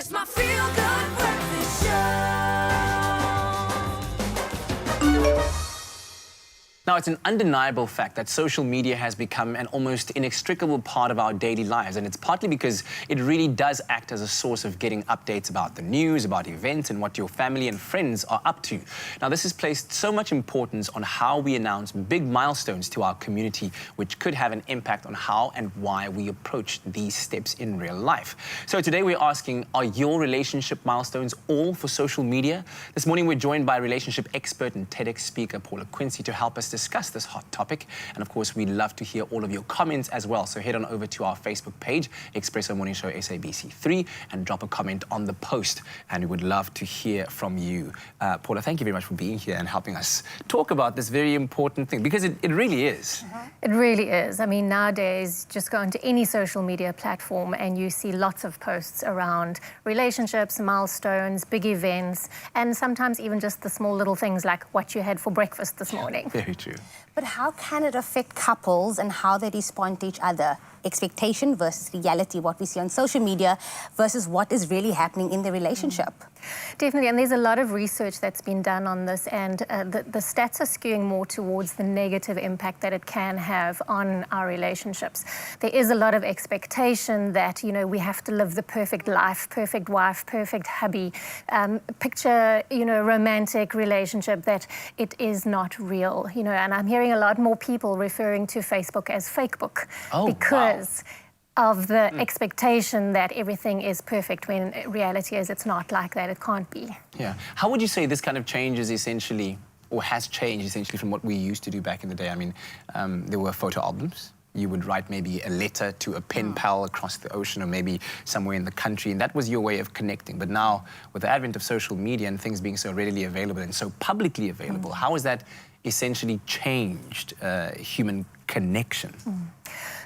It's my feel-good breakfast show. Now, it's an undeniable fact that social media has become an almost inextricable part of our daily lives, and it's partly because it really does act as a source of getting updates about the news, about events, and what your family and friends are up to. Now, this has placed so much importance on how we announce big milestones to our community, which could have an impact on how and why we approach these steps in real life. So today we're asking, are your relationship milestones all for social media? This morning we're joined by relationship expert and TEDx speaker Paula Quinsee to help us discuss this hot topic. And of course, we'd love to hear all of your comments as well. So head on over to our Facebook page, Expresso Morning Show SABC3, and drop a comment on the post. And we would love to hear from you. Paula, thank you very much for being here and helping us talk about this very important thing, because it really is. It really is. I mean, nowadays, just go onto any social media platform and you see lots of posts around relationships, milestones, big events, and sometimes even just the small little things like what you had for breakfast this morning. Very true. But how can it affect couples and how they respond to each other? Expectation versus reality, what we see on social media versus what is really happening in the relationship. Definitely, and there's a lot of research that's been done on this, and the stats are skewing more towards the negative impact that it can have on our relationships. There is a lot of expectation that, you know, we have to live the perfect life, perfect wife, perfect hubby, picture, you know, romantic relationship, that it is not real, you know, and I'm hearing a lot more people referring to Facebook as fakebook. Because of the expectation that everything is perfect, when reality is it's not like that. It can't be. Yeah. How would you say this kind of changes essentially, or has changed essentially from what we used to do back in the day? I mean, there were photo albums. You would write maybe a letter to a pen pal across the ocean or maybe somewhere in the country, and that was your way of connecting. But now, with the advent of social media and things being so readily available and so publicly available, how has that essentially changed human connection?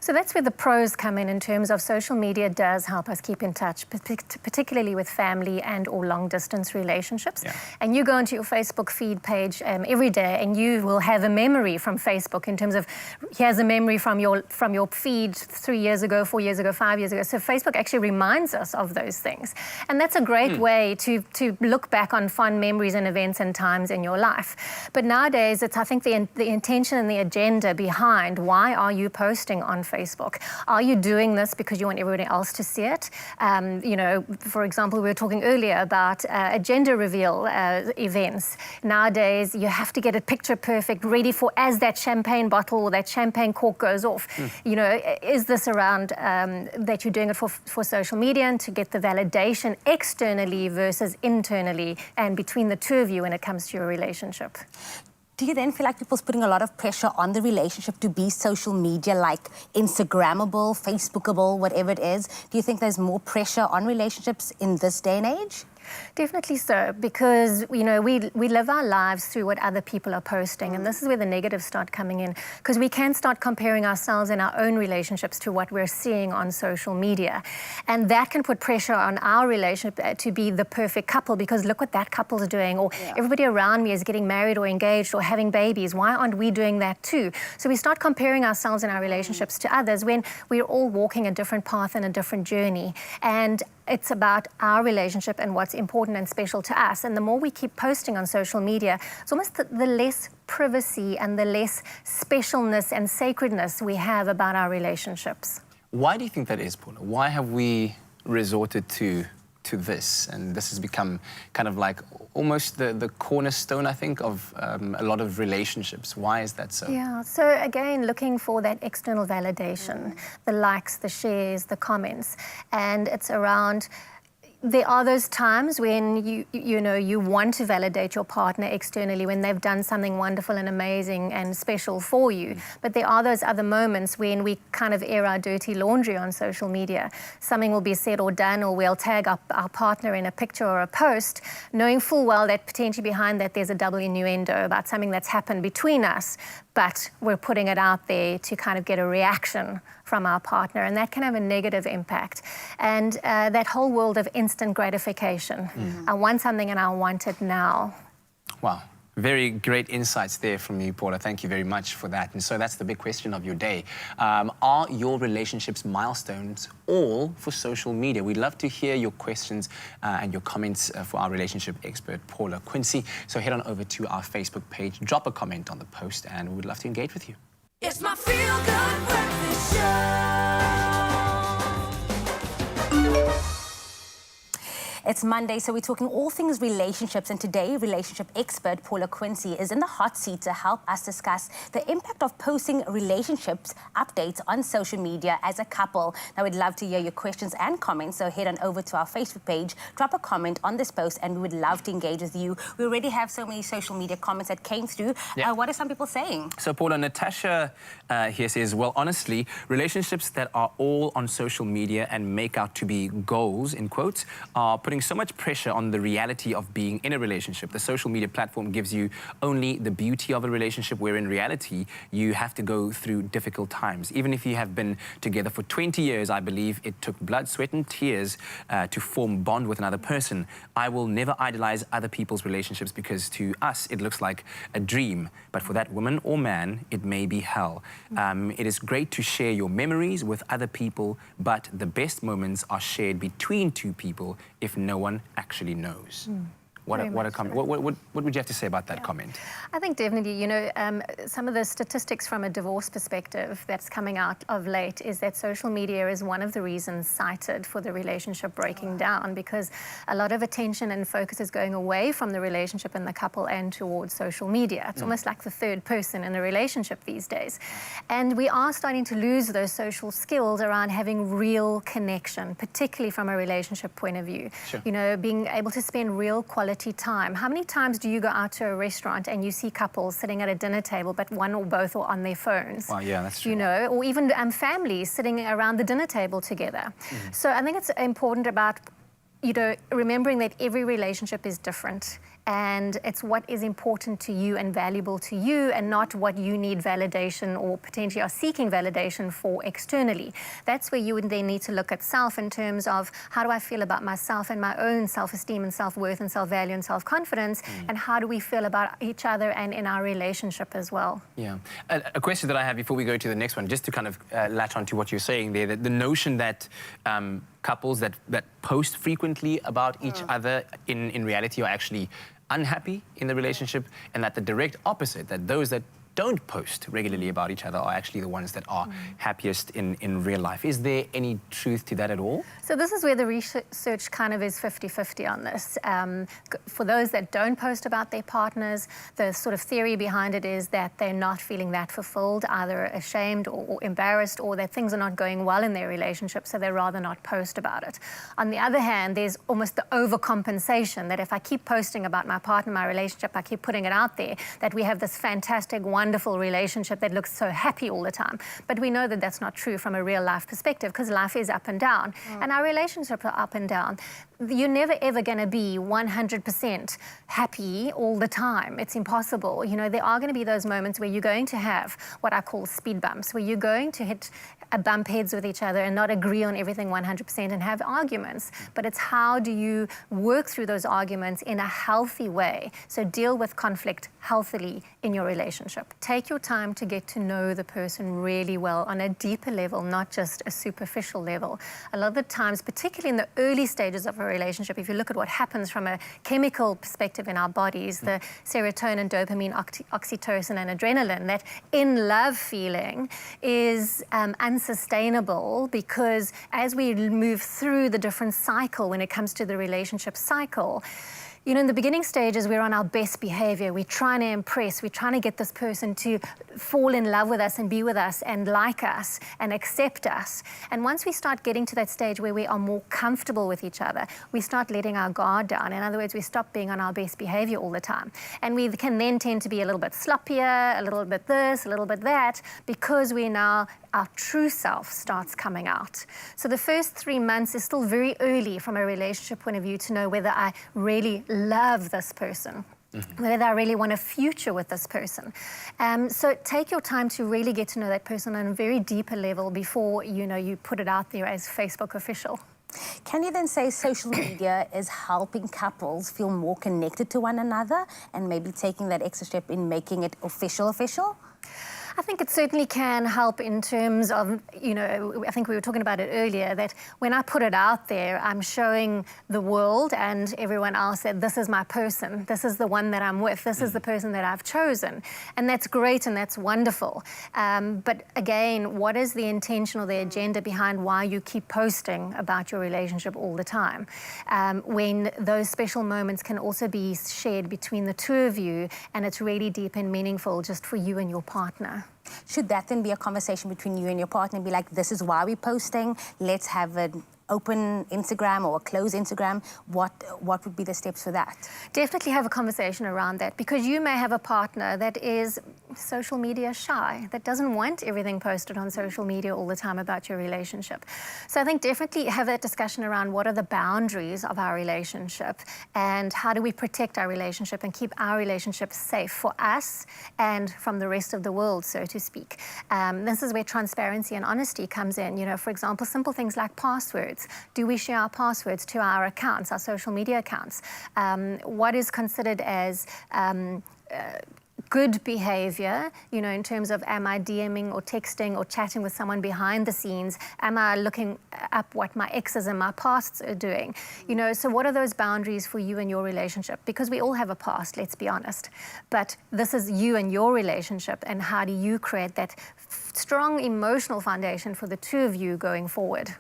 So that's where the pros come in terms of social media does help us keep in touch, particularly with family and or long-distance relationships. Yeah. And you go onto your Facebook feed page every day, and you will have a memory from Facebook in terms of, here's a memory from your feed 3 years ago, 4 years ago, 5 years ago. So Facebook actually reminds us of those things. And that's a great way to look back on fun memories and events and times in your life. But nowadays, it's, I think, the intention and the agenda behind why are you posting on Facebook? Are you doing this because you want everybody else to see it? You know, for example, we were talking earlier about a gender reveal events. Nowadays, you have to get it picture perfect, ready for as that champagne bottle or that champagne cork goes off. You know, is this around that you're doing it for social media and to get the validation externally versus internally and between the two of you when it comes to your relationship? Do you then feel like people's putting a lot of pressure on the relationship to be social media, like Instagrammable, Facebookable, whatever it is? Do you think there's more pressure on relationships in this day and age? Definitely so, because, you know, we live our lives through what other people are posting, and this is where the negatives start coming in, because we can start comparing ourselves in our own relationships to what we're seeing on social media, and that can put pressure on our relationship to be the perfect couple, because look what that couple's doing, or everybody around me is getting married or engaged or having babies. Why aren't we doing that too? So we start comparing ourselves in our relationships to others when we're all walking a different path and a different journey, and it's about our relationship and what's important and special to us. And the more we keep posting on social media, it's almost the less privacy and the less specialness and sacredness we have about our relationships. Why do you think that is, Paula? Why have we resorted to this, and this has become kind of like almost the cornerstone, I think, of a lot of relationships? Why is that so? Yeah, so again, looking for that external validation, the likes, the shares, the comments, and it's around, there are those times when you want to validate your partner externally when they've done something wonderful and amazing and special for you. But there are those other moments when we kind of air our dirty laundry on social media. Something will be said or done, or we'll tag up our partner in a picture or a post, knowing full well that potentially behind that there's a double innuendo about something that's happened between us, but we're putting it out there to kind of get a reaction from our partner, and that can have a negative impact. And that whole world of instant gratification. I want something and I want it now. Wow. Very great insights there from you, Paula. Thank you very much for that. And so that's the big question of your day. Are your relationships milestones all for social media? We'd love to hear your questions and your comments for our relationship expert, Paula Quinsee. So head on over to our Facebook page, drop a comment on the post, and we'd love to engage with you. It's my feel-good breakfast show. It's Monday, so we're talking all things relationships, and today relationship expert Paula Quinsee is in the hot seat to help us discuss the impact of posting relationships updates on social media as a couple. Now, we'd love to hear your questions and comments, so head on over to our Facebook page, drop a comment on this post, and we would love to engage with you. We already have so many social media comments that came through. Yeah. What are some people saying? So, Paula, Natasha here says, well, honestly, relationships that are all on social media and make out to be goals, in quotes, are putting so much pressure on the reality of being in a relationship. The social media platform gives you only the beauty of a relationship, where in reality, you have to go through difficult times. Even if you have been together for 20 years, I believe it took blood, sweat and tears to form a bond with another person. I will never idolize other people's relationships because to us, it looks like a dream. But for that woman or man, it may be hell. It is great to share your memories with other people, but the best moments are shared between two people if no one actually knows. What would you have to say about that comment? I think definitely, you know, some of the statistics from a divorce perspective that's coming out of late is that social media is one of the reasons cited for the relationship breaking down, because a lot of attention and focus is going away from the relationship and the couple and towards social media. It's almost like the third person in a relationship these days. And we are starting to lose those social skills around having real connection, particularly from a relationship point of view. Sure. You know, being able to spend real quality time. How many times do you go out to a restaurant and you see couples sitting at a dinner table, but one or both are on their phones? Well, yeah, that's true. You know, or even families sitting around the dinner table together. So I think it's important about, you know, remembering that every relationship is different. And it's what is important to you and valuable to you, and not what you need validation or potentially are seeking validation for externally. That's where you would then need to look at self in terms of, how do I feel about myself and my own self-esteem and self-worth and self-value and self-confidence, and how do we feel about each other and in our relationship as well? Yeah. A question that I have before we go to the next one, just to kind of latch on to what you're saying there, the notion that couples that post frequently about each other in reality are actually unhappy in the relationship, and that the direct opposite, that those that don't post regularly about each other are actually the ones that are happiest in real life. Is there any truth to that at all? So this is where the research kind of is 50-50 on this. For those that don't post about their partners, the sort of theory behind it is that they're not feeling that fulfilled, either ashamed or embarrassed, or that things are not going well in their relationship, so they'd rather not post about it. On the other hand, there's almost the overcompensation, that if I keep posting about my partner, my relationship, I keep putting it out there, that we have this fantastic, wonderful relationship that looks so happy all the time. But we know that that's not true from a real life perspective, because life is up and down, and our relationships are up and down. You're never ever going to be 100% happy all the time. It's impossible. You know, there are going to be those moments where you're going to have what I call speed bumps, where you're going to bump heads with each other and not agree on everything 100% and have arguments. But it's how do you work through those arguments in a healthy way? So deal with conflict healthily in your relationship. Take your time to get to know the person really well on a deeper level, not just a superficial level. A lot of the times, particularly in the early stages of a relationship, if you look at what happens from a chemical perspective in our bodies, the serotonin, dopamine, oxytocin and adrenaline, that in love feeling is unsustainable, because as we move through the different cycle when it comes to the relationship cycle, you know, in the beginning stages, we're on our best behavior. We're trying to impress. We're trying to get this person to fall in love with us and be with us and like us and accept us. And once we start getting to that stage where we are more comfortable with each other, we start letting our guard down. In other words, we stop being on our best behavior all the time. And we can then tend to be a little bit sloppier, a little bit this, a little bit that, because we now, our true self starts coming out. So the first 3 months is still very early from a relationship point of view to know whether I really love this person, whether I really want a future with this person. So take your time to really get to know that person on a very deeper level before, you know, you put it out there as Facebook official. Can you then say social media is helping couples feel more connected to one another and maybe taking that extra step in making it official? I think it certainly can help in terms of, I think we were talking about it earlier, that when I put it out there, I'm showing the world and everyone else that this is my person, this is the one that I'm with, this is the person that I've chosen. And that's great and that's wonderful. But again, what is the intention or the agenda behind why you keep posting about your relationship all the time? When those special moments can also be shared between the two of you and it's really deep and meaningful just for you and your partner. Should that then be a conversation between you and your partner and be like, this is why we're posting, let's have an open Instagram or a closed Instagram? What would be the steps for that? Definitely have a conversation around that, because you may have a partner that is social media shy, that doesn't want everything posted on social media all the time about your relationship. So I think definitely have that discussion around what are the boundaries of our relationship and how do we protect our relationship and keep our relationship safe for us and from the rest of the world, so to speak. This is where transparency and honesty comes in. For example, simple things like passwords. Do we share our passwords to our accounts, our social media accounts? What is considered as good behavior, in terms of am I DMing or texting or chatting with someone behind the scenes? Am I looking up what my exes and my pasts are doing? So what are those boundaries for you and your relationship? Because we all have a past, let's be honest. But this is you and your relationship, and how do you create that strong emotional foundation for the two of you going forward?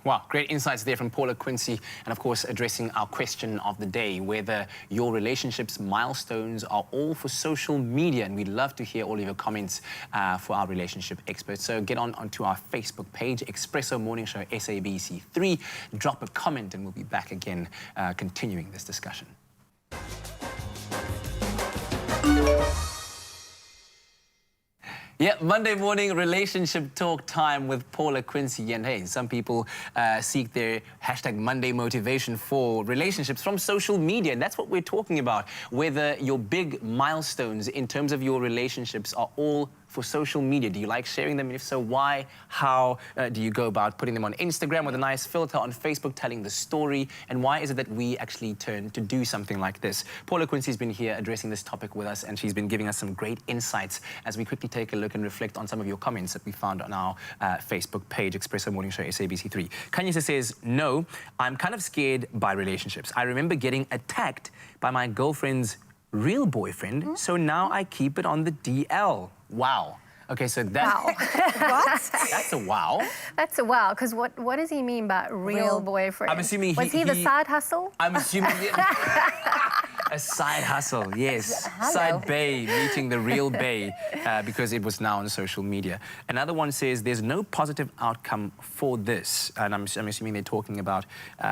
Wow, great insights there from Paula Quinsee, and of course addressing our question of the day, whether your relationship's milestones are all for social media. And we'd love to hear all of your comments for our relationship experts. So get onto our Facebook page, Expresso Morning Show SABC3. Drop a comment and we'll be back again continuing this discussion. Yeah, Monday morning relationship talk time with Paula Quinsee. And hey, some people seek their hashtag Monday motivation for relationships from social media. And that's what we're talking about. Whether your big milestones in terms of your relationships are all for social media. Do you like sharing them? And if so, why? How do you go about putting them on Instagram with a nice filter, on Facebook telling the story? And why is it that we actually turn to do something like this? Paula Quinsee's been here addressing this topic with us, and she's been giving us some great insights as we quickly take a look and reflect on some of your comments that we found on our Facebook page, Expresso Morning Show SABC3. Kanyisa says, no, I'm kind of scared by relationships. I remember getting attacked by my girlfriend's real boyfriend, so now I keep it on the DL. Wow. Okay, so that... Wow. What? That's a wow. That's a wow, because what does he mean by real boyfriend? I'm assuming Was he the side hustle? I'm assuming... A side hustle, yes. Hello. Side bae meeting the real bae because it was now on social media. Another one says there's no positive outcome for this. And I'm assuming they're talking about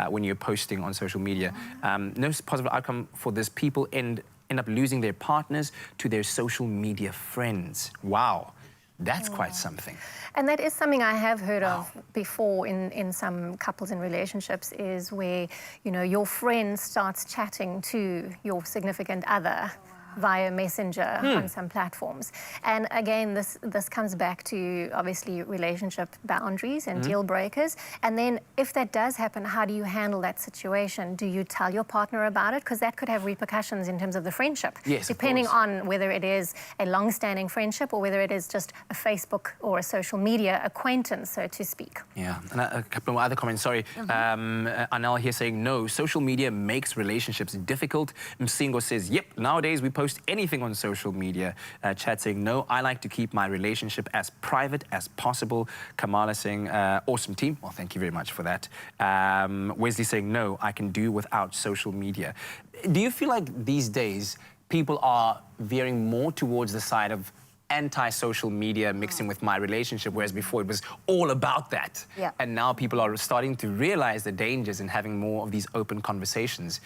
when you're posting on social media. No positive outcome for this. People end up losing their partners to their social media friends. Wow. That's quite something. And that is something I have heard of before in some couples and relationships, is where, your friend starts chatting to your significant other via Messenger on some platforms. And again, this comes back to obviously relationship boundaries and deal breakers. And then if that does happen, how do you handle that situation? Do you tell your partner about it? Because that could have repercussions in terms of the friendship. Yes, depending on whether it is a long-standing friendship or whether it is just a Facebook or a social media acquaintance, so to speak. Yeah, and a couple of other comments, sorry. Anel here saying, no, social media makes relationships difficult. Msingo says, yep, nowadays we post anything on social media. Chad saying, no, I like to keep my relationship as private as possible. Kamala saying, awesome team. Well, thank you very much for that. Wesley saying, no, I can do without social media. Do you feel like these days people are veering more towards the side of anti-social media mixing with my relationship, whereas before it was all about that? Yeah. And now people are starting to realize the dangers in having more of these open conversations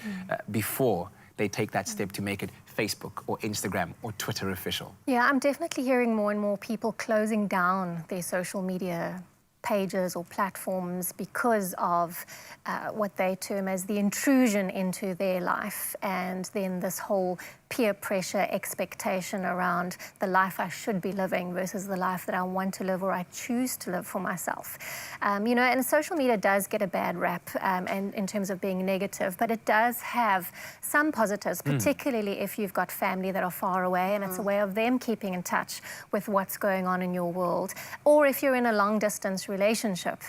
before they take that step to make it Facebook or Instagram or Twitter official. Yeah, I'm definitely hearing more and more people closing down their social media pages or platforms because of what they term as the intrusion into their life, and then this whole peer pressure expectation around the life I should be living versus the life that I want to live or I choose to live for myself. You know, and social media does get a bad rap and in terms of being negative, but it does have some positives, particularly if you've got family that are far away and it's a way of them keeping in touch with what's going on in your world. Or if you're in a long distance relationship,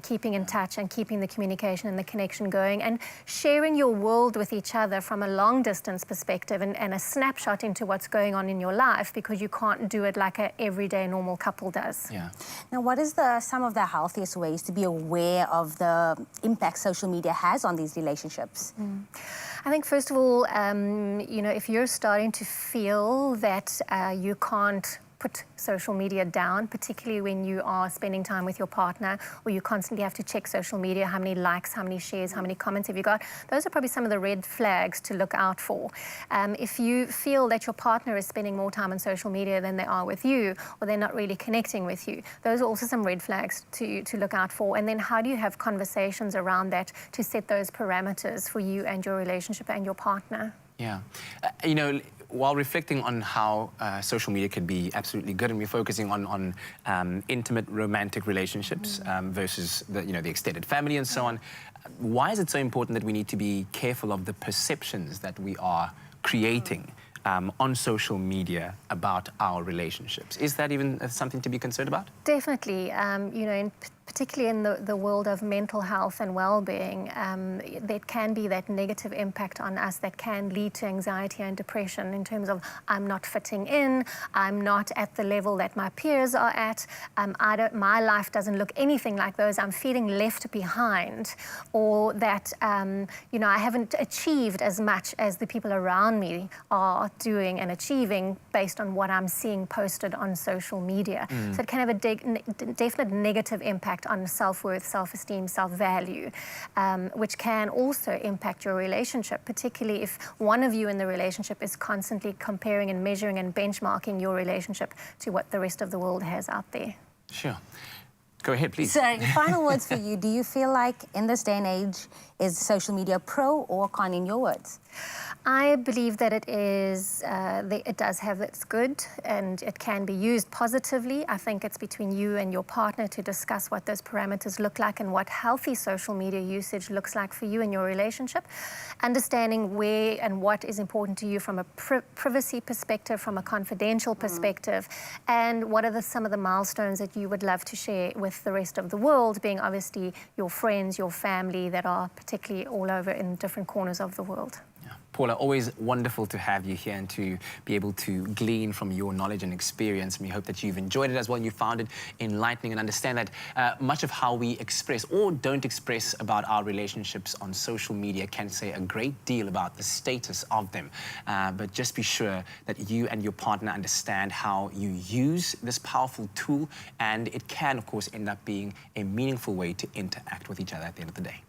keeping in touch and keeping the communication and the connection going and sharing your world with each other from a long distance perspective and a snapshot into what's going on in your life, because you can't do it like an everyday normal couple does. Yeah. Now, what is some of the healthiest ways to be aware of the impact social media has on these relationships? I think, first of all, you know, if you're starting to feel that you can't put social media down, particularly when you are spending time with your partner, or you constantly have to check social media, how many likes, how many shares, how many comments have you got, those are probably some of the red flags to look out for. If you feel that your partner is spending more time on social media than they are with you, or they're not really connecting with you, those are also some red flags to look out for. And then how do you have conversations around that to set those parameters for you and your relationship and your partner? Yeah. You know, while reflecting on how social media could be absolutely good, and we're focusing on intimate romantic relationships versus the extended family and so on, why is it so important that we need to be careful of the perceptions that we are creating on social media about our relationships? Is that even something to be concerned about? Definitely. You know, particularly in the world of mental health and well-being, there can be that negative impact on us that can lead to anxiety and depression in terms of I'm not fitting in, I'm not at the level that my peers are at, my life doesn't look anything like those, I'm feeling left behind, or that you know, I haven't achieved as much as the people around me are doing and achieving based on what I'm seeing posted on social media. So it can have a definite negative impact on self-worth, self-esteem, self-value, which can also impact your relationship, particularly if one of you in the relationship is constantly comparing and measuring and benchmarking your relationship to what the rest of the world has out there. Sure. Go ahead, please. So, final words for you. Do you feel like in this day and age, is social media pro or con in your words? I believe that it is, it does have its good and it can be used positively. I think it's between you and your partner to discuss what those parameters look like and what healthy social media usage looks like for you and your relationship. Understanding where and what is important to you from a privacy perspective, from a confidential perspective, and what are some of the milestones that you would love to share with the rest of the world, being obviously your friends, your family that are particularly all over in different corners of the world. Paula, always wonderful to have you here and to be able to glean from your knowledge and experience. And we hope that you've enjoyed it as well and you found it enlightening, and understand that much of how we express or don't express about our relationships on social media can say a great deal about the status of them. But just be sure that you and your partner understand how you use this powerful tool, and it can, of course, end up being a meaningful way to interact with each other at the end of the day.